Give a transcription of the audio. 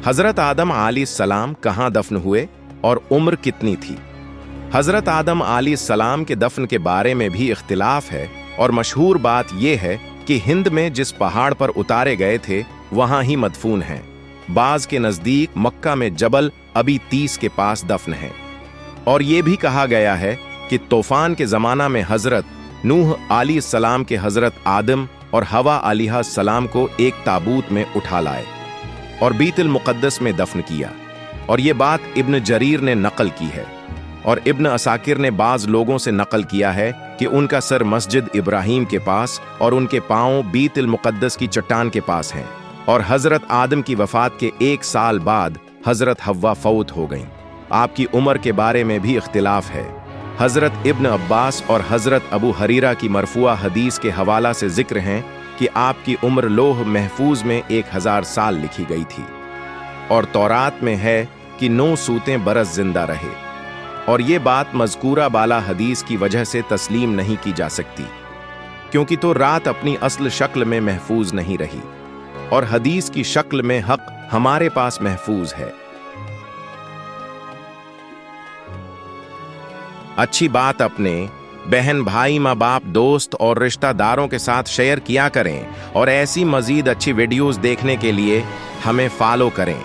हजरत आदम अलैहिस्सलाम कहाँ दफन हुए और उम्र कितनी थी? हजरत आदम अलैहिस्सलाम के दफन के बारे में भी इख्तिलाफ है और मशहूर बात यह है कि हिंद में जिस पहाड़ पर उतारे गए थे वहां ही मदफून हैं। बाज के नजदीक मक्का में जबल अबी 30 के पास दफन है। और ये भी कहा गया है कि तूफान के जमाना में हजरत नूह अलैहिस्सलाम के हजरत आदम और हवा अलैहिस्सलाम को एक ताबूत में उठा लाए और बीतुल मुक़द्दस में दफन किया। और ये बात इब्न जरीर ने नकल की है और इब्न असाकिर ने बाज लोगों से नकल किया है कि उनका सर मस्जिद इब्राहीम के पास और उनके पांव बीतुल मुक़द्दस की चट्टान के पास हैं। और हजरत आदम की वफात के 1 साल बाद हजरत हव्वा फौत हो गईं। आपकी उम्र के बारे में भी इख्तिलाफ है। हजरत इब्न अब्बास और हजरत अबू हरीरा की मरफुआ हदीस के हवाला से जिक्र हैं कि आपकी उम्र लोह महफूज में 1000 साल लिखी गई थी। और तौरात में है कि 9 सूतें बरस जिंदा रहे। और ये बात मज़कूरा बाला हदीस की वजह से तस्लीम नहीं की जा सकती, क्योंकि तो रात अपनी अस्ल शक्ल में महफूज नहीं रही और हदीस की शक्ल में हक हमारे पास महफूज है। अच्छी बात अपने बहन भाई माँ बाप दोस्त और रिश्तेदारों के साथ शेयर किया करें और ऐसी मज़ीद अच्छी वीडियोस देखने के लिए हमें फॉलो करें।